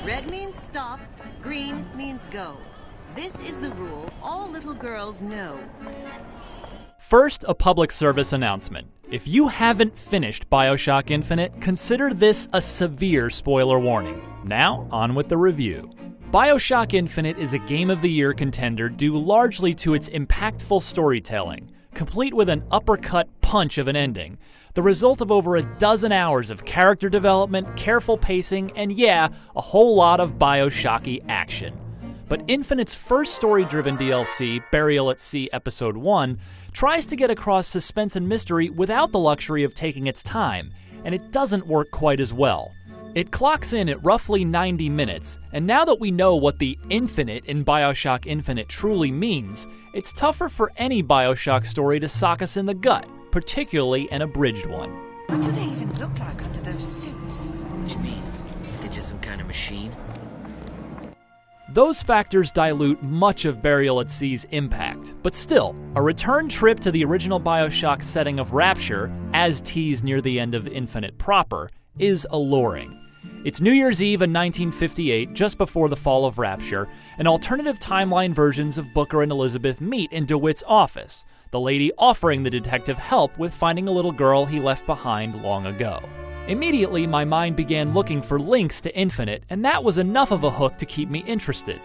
Red means stop, green means go. This is the rule all little girls know. First, a public service announcement. If you haven't finished BioShock Infinite, consider this a severe spoiler warning. Now, on with the review. BioShock Infinite is a Game of the Year contender due largely to its impactful storytelling, complete with an uppercut punch of an ending, the result of over a dozen hours of character development, careful pacing, and yeah, a whole lot of BioShocky action. But Infinite's first story-driven DLC, Burial at Sea Episode 1, tries to get across suspense and mystery without the luxury of taking its time, and it doesn't work quite as well. It clocks in at roughly 90 minutes, and now that we know what the infinite in BioShock Infinite truly means, it's tougher for any BioShock story to sock us in the gut, particularly an abridged one. What do they even look like under those suits? What you mean? They're just some kind of machine? Those factors dilute much of Burial at Sea's impact, but still, a return trip to the original BioShock setting of Rapture, as teased near the end of Infinite proper, is alluring. It's New Year's Eve in 1958, just before the fall of Rapture, and alternative timeline versions of Booker and Elizabeth meet in DeWitt's office, the lady offering the detective help with finding a little girl he left behind long ago. Immediately, my mind began looking for links to Infinite, and that was enough of a hook to keep me interested.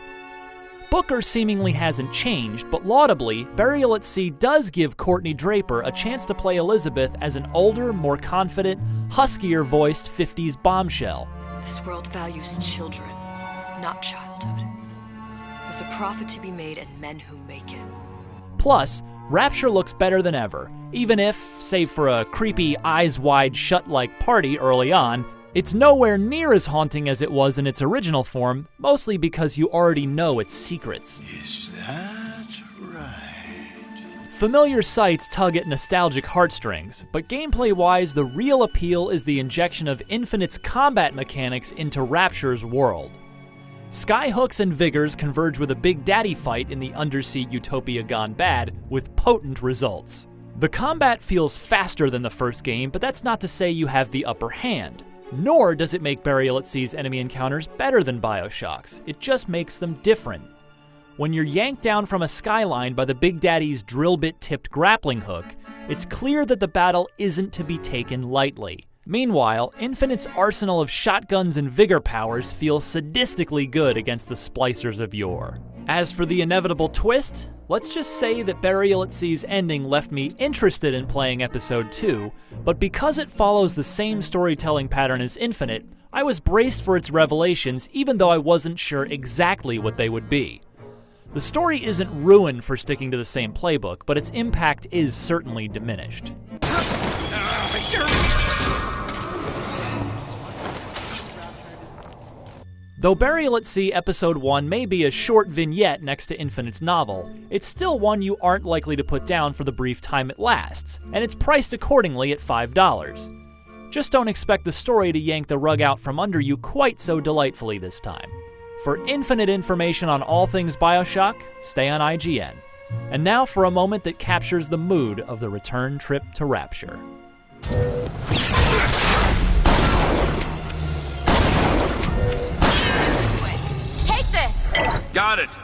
Booker seemingly hasn't changed, but laudably, Burial at Sea does give Courtney Draper a chance to play Elizabeth as an older, more confident, huskier-voiced 50s bombshell. This world values children, not childhood. There's a profit to be made and men who make it. Plus, Rapture looks better than ever, even if, save for a creepy eyes-wide-shut-like party early on, it's nowhere near as haunting as it was in its original form, mostly because you already know its secrets. Is that right? Familiar sights tug at nostalgic heartstrings, but gameplay-wise, the real appeal is the injection of Infinite's combat mechanics into Rapture's world. Skyhooks and Vigors converge with a Big Daddy fight in the undersea utopia gone bad, with potent results. The combat feels faster than the first game, but that's not to say you have the upper hand. Nor does it make Burial at Sea's enemy encounters better than BioShock's, it just makes them different. When you're yanked down from a skyline by the Big Daddy's drill bit-tipped grappling hook, it's clear that the battle isn't to be taken lightly. Meanwhile, Infinite's arsenal of shotguns and vigor powers feel sadistically good against the splicers of yore. As for the inevitable twist, let's just say that Burial at Sea's ending left me interested in playing Episode 2, but because it follows the same storytelling pattern as Infinite, I was braced for its revelations even though I wasn't sure exactly what they would be. The story isn't ruined for sticking to the same playbook, but its impact is certainly diminished. Though Burial at Sea Episode 1 may be a short vignette next to Infinite's novel, it's still one you aren't likely to put down for the brief time it lasts, and it's priced accordingly at $5. Just don't expect the story to yank the rug out from under you quite so delightfully this time. For infinite information on all things BioShock, stay on IGN. And now for a moment that captures the mood of the return trip to Rapture. Take this! Got it!